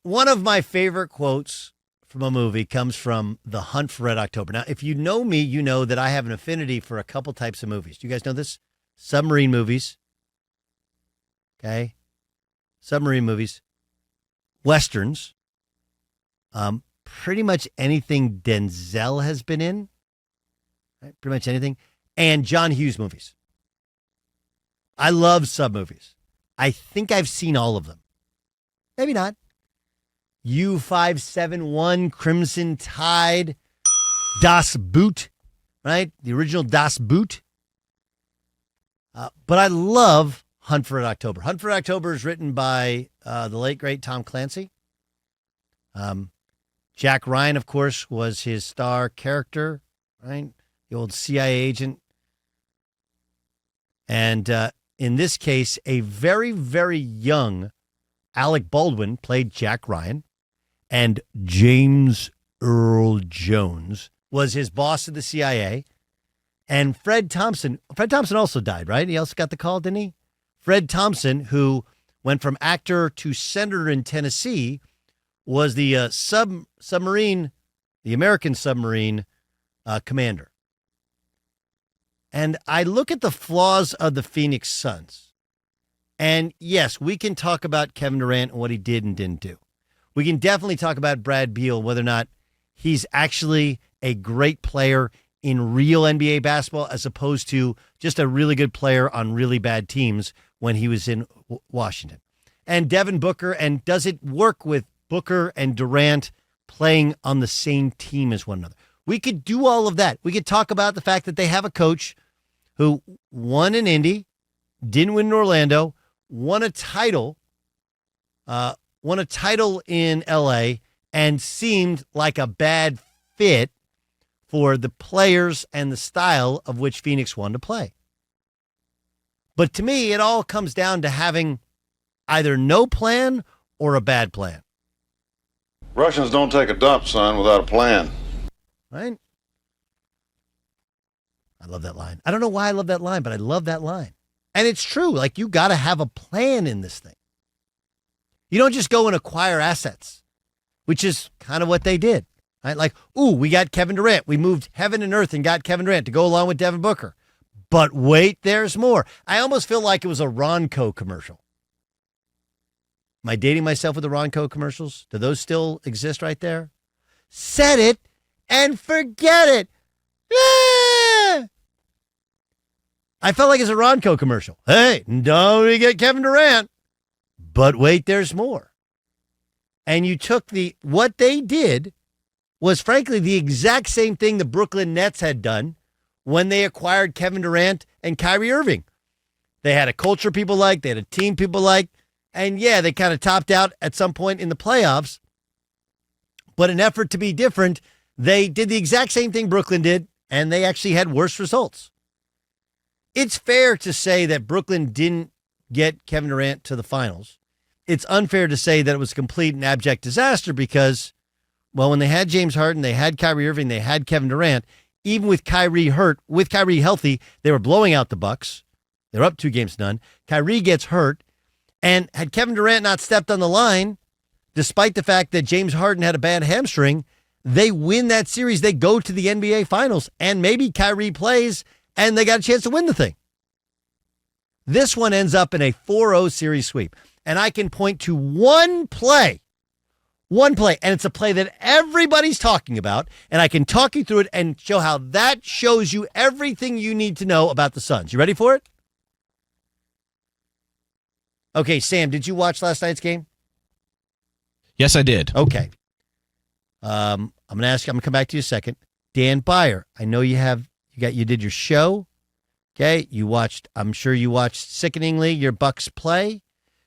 One of my favorite quotes from a movie comes from The Hunt for Red October. Now, if you know me, you know that I have an affinity for a couple types of movies. Do you guys know this? Submarine movies. Okay. Submarine movies. Westerns. Pretty much anything Denzel has been in. Right? Pretty much anything. And John Hughes movies. I love sub movies. I think I've seen all of them. Maybe not. U-571, Crimson Tide, Das Boot, right? The original Das Boot. But I love Hunt for Red October. Hunt for Red October is written by the late, great Tom Clancy. Jack Ryan, of course, was his star character, right? The old CIA agent. And in this case, a very, very young Alec Baldwin played Jack Ryan. And James Earl Jones was his boss at the CIA. And Fred Thompson also died, right? He also got the call, didn't he? Fred Thompson, who went from actor to senator in Tennessee, was the submarine, the American submarine commander. And I look at the flaws of the Phoenix Suns. And yes, we can talk about Kevin Durant and what he did and didn't do. We can definitely talk about Brad Beal, whether or not he's actually a great player in real NBA basketball as opposed to just a really good player on really bad teams when he was in Washington. And Devin Booker, and does it work with Booker and Durant playing on the same team as one another? We could do all of that. We could talk about the fact that they have a coach who won in Indy, didn't win in Orlando, won a title in L.A., and seemed like a bad fit for the players and the style of which Phoenix wanted to play. But to me, it all comes down to having either no plan or a bad plan. Russians don't take a dump, son, without a plan. Right? I love that line. I don't know why I love that line, but I love that line. And it's true. Like, you got to have a plan in this thing. You don't just go and acquire assets, which is kind of what they did. Right? Like, ooh, we got Kevin Durant. We moved heaven and earth and got Kevin Durant to go along with Devin Booker. But wait, there's more. I almost feel like it was a Ronco commercial. Am I dating myself with the Ronco commercials? Do those still exist right there? Set it and forget it. Ah! I felt like it's a Ronco commercial. Hey, don't we get Kevin Durant? But wait, there's more. And you took what they did was frankly the exact same thing the Brooklyn Nets had done when they acquired Kevin Durant and Kyrie Irving. They had a culture people liked, they had a team people liked, and yeah, they kind of topped out at some point in the playoffs. But in an effort to be different, they did the exact same thing Brooklyn did, and they actually had worse results. It's fair to say that Brooklyn didn't get Kevin Durant to the finals. It's unfair to say that it was a complete and abject disaster because, well, when they had James Harden, they had Kyrie Irving, they had Kevin Durant, even with Kyrie healthy, they were blowing out the Bucks. They're up 2-0. Kyrie gets hurt, and had Kevin Durant not stepped on the line, despite the fact that James Harden had a bad hamstring, they win that series. They go to the NBA Finals, and maybe Kyrie plays, and they got a chance to win the thing. This one ends up in a 4-0 series sweep. And I can point to one play, and it's a play that everybody's talking about, and I can talk you through it and show how that shows you everything you need to know about the Suns. You ready for it? Okay, Sam, did you watch last night's game? Yes, I did. Okay. I'm going to come back to you in a second. Dan Byer, I know you did your show. Okay, I'm sure you watched sickeningly your Bucks play.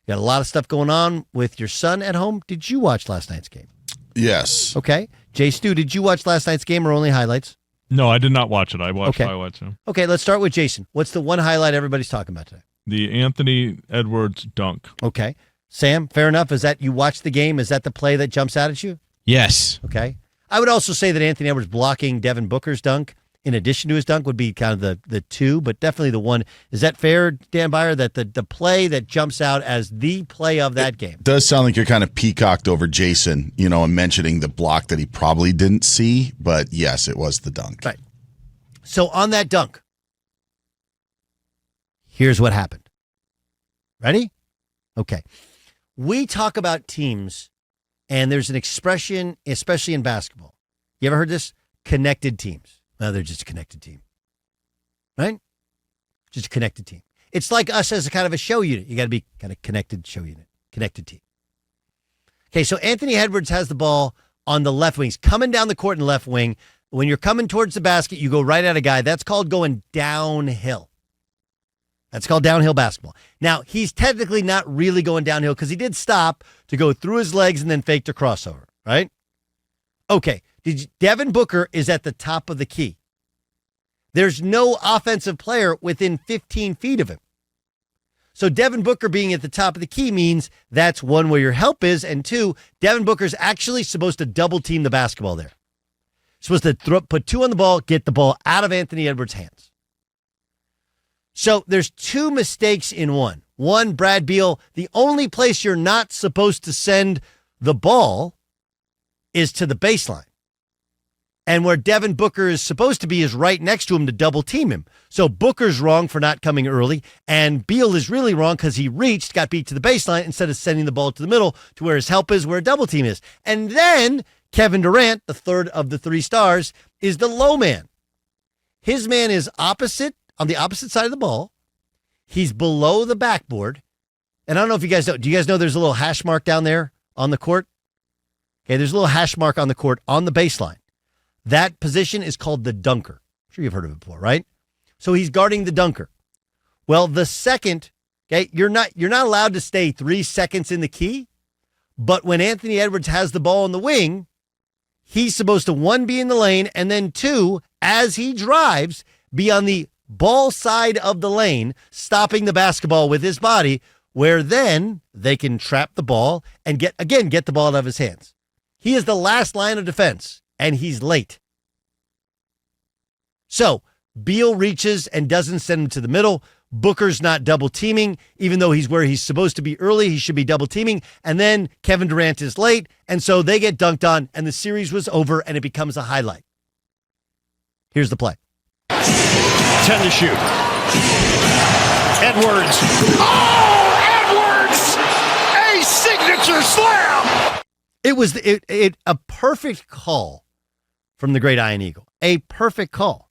You got a lot of stuff going on with your son at home. Did you watch last night's game? Yes. Okay. Jay Stu, did you watch last night's game or only highlights? No, I did not watch it. I watched highlights. Yeah. Okay, let's start with Jason. What's the one highlight everybody's talking about today? The Anthony Edwards dunk. Okay. Sam, fair enough. Is that you watched the game? Is that the play that jumps out at you? Yes. Okay. I would also say that Anthony Edwards blocking Devin Booker's dunk in addition to his dunk would be kind of the two, but definitely the one. Is that fair, Dan Byer, that the play that jumps out as the play of that game? It does sound like you're kind of peacocked over Jason, and mentioning the block that he probably didn't see, but yes, it was the dunk. Right. So on that dunk, here's what happened. Ready? Okay. We talk about teams, and there's an expression, especially in basketball. You ever heard this? Connected teams. No, they're just a connected team. Right? Just a connected team. It's like us as a kind of a show unit. You got to be kind of connected show unit, connected team. Okay, so Anthony Edwards has the ball on the left wing. He's coming down the court in the left wing. When you're coming towards the basket, you go right at a guy. That's called going downhill. That's called downhill basketball. Now, he's technically not really going downhill because he did stop to go through his legs and then faked a crossover, right? Okay, Devin Booker is at the top of the key. There's no offensive player within 15 feet of him. So Devin Booker being at the top of the key means that's one, where your help is, and two, Devin Booker's actually supposed to double team the basketball there. Supposed to put two on the ball, get the ball out of Anthony Edwards' hands. So there's two mistakes in one. One, Brad Beal, the only place you're not supposed to send the ball is to the baseline. And where Devin Booker is supposed to be is right next to him to double team him. So Booker's wrong for not coming early, and Beal is really wrong because he reached, got beat to the baseline instead of sending the ball to the middle to where his help is, where a double team is. And then Kevin Durant, the third of the three stars, is the low man. His man is on the opposite side of the ball. He's below the backboard. And I don't know if you guys know. Do you guys know there's a little hash mark down there on the court? Okay, there's a little hash mark on the court on the baseline. That position is called the dunker. I'm sure you've heard of it before, right? So he's guarding the dunker. Well, the second, okay, you're not allowed to stay 3 seconds in the key, but when Anthony Edwards has the ball in the wing, he's supposed to, one, be in the lane, and then two, as he drives, be on the ball side of the lane, stopping the basketball with his body, where then they can trap the ball and get the ball out of his hands. He is the last line of defense, and he's late. So Beal reaches and doesn't send him to the middle. Booker's not double teaming, even though he's where he's supposed to be early. He should be double teaming. And then Kevin Durant is late, and so they get dunked on, and the series was over, and it becomes a highlight. Here's the play. 10 to shoot. Edwards. Oh, Edwards! A signature slam! It was a perfect call from the great Iron Eagle. A perfect call.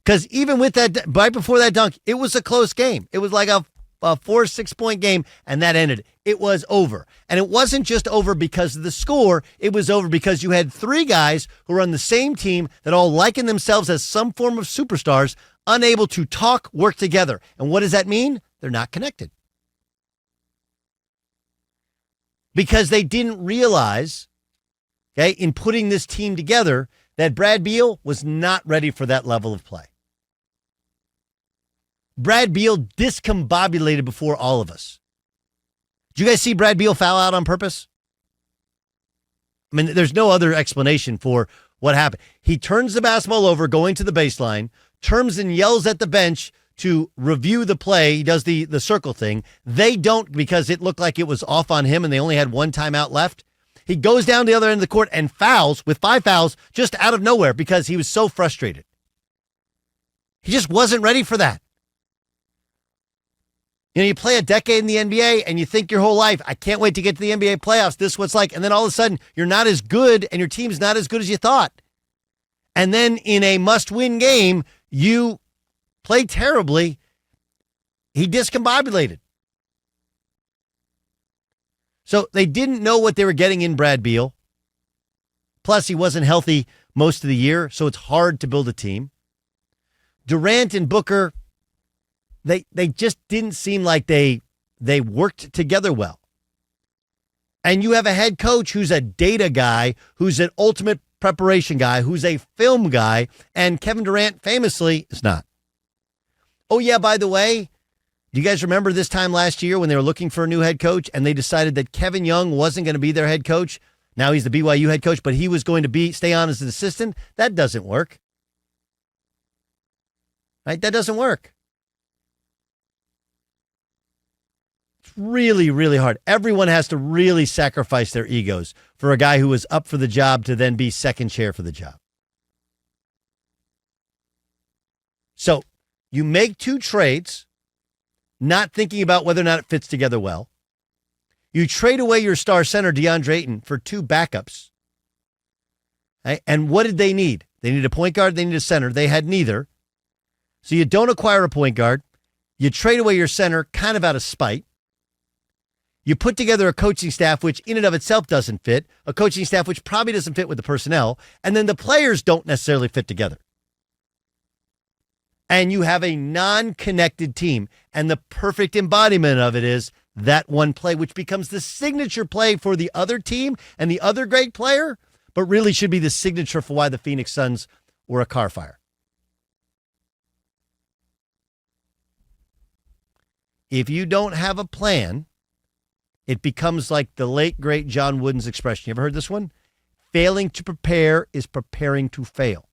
Because even with that, right before that dunk, it was a close game. It was like a 4-6 point game, and that ended. It was over. And it wasn't just over because of the score. It was over because you had three guys who were on the same team that all liken themselves as some form of superstars, unable to talk, work together. And what does that mean? They're not connected. Because they didn't realize, okay, in putting this team together, that Brad Beal was not ready for that level of play. Brad Beal discombobulated before all of us. Did you guys see Brad Beal foul out on purpose? I mean, there's no other explanation for what happened. He turns the basketball over, going to the baseline, turns and yells at the bench to review the play. He does the circle thing. They don't, because it looked like it was off on him and they only had one timeout left. He goes down the other end of the court and fouls with 5 fouls just out of nowhere because he was so frustrated. He just wasn't ready for that. You play a decade in the NBA and you think your whole life, I can't wait to get to the NBA playoffs. This is what it's like. And then all of a sudden, you're not as good and your team's not as good as you thought. And then in a must-win game, you play terribly. He discombobulated. So they didn't know what they were getting in Brad Beal. Plus, he wasn't healthy most of the year, so it's hard to build a team. Durant and Booker, they just didn't seem like they worked together well. And you have a head coach who's a data guy, who's an ultimate preparation guy, who's a film guy, and Kevin Durant famously is not. Oh, yeah, by the way, do you guys remember this time last year when they were looking for a new head coach and they decided that Kevin Young wasn't going to be their head coach? Now he's the BYU head coach, but he was going to stay on as an assistant. That doesn't work. Right? That doesn't work. It's really, really hard. Everyone has to really sacrifice their egos for a guy who was up for the job to then be second chair for the job. So you make 2 trades, not thinking about whether or not it fits together well. You trade away your star center, DeAndre Ayton, for 2 backups. Right? And what did they need? They needed a point guard. They needed a center. They had neither. So you don't acquire a point guard. You trade away your center kind of out of spite. You put together a coaching staff, which in and of itself doesn't fit, a coaching staff which probably doesn't fit with the personnel, and then the players don't necessarily fit together. And you have a non-connected team. And the perfect embodiment of it is that one play, which becomes the signature play for the other team and the other great player, but really should be the signature for why the Phoenix Suns were a car fire. If you don't have a plan, it becomes like the late, great John Wooden's expression. You ever heard this one? Failing to prepare is preparing to fail.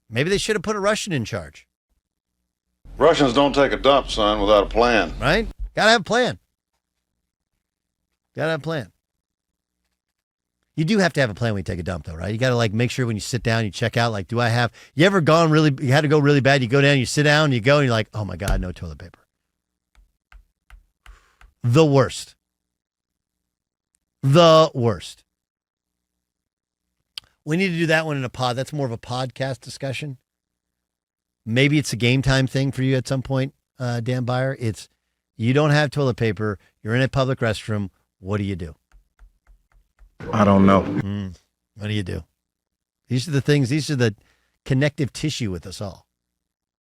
Maybe they should have put a Russian in charge. Russians don't take a dump, son, without a plan. Right? Gotta have a plan. Gotta have a plan. You do have to have a plan when you take a dump, though, right? You got to like make sure when you sit down, you check out, like, do I have, you ever gone really, you had to go really bad, you go down, you sit down, you go, and you're like, oh my God, no toilet paper. The worst. The worst. We need to do that one in a pod. That's more of a podcast discussion. Maybe it's a game time thing for you at some point, Dan Byer. It's, you don't have toilet paper, you're in a public restroom, what do you do? I don't know. What do you do? These are the things, these are the connective tissue with us all.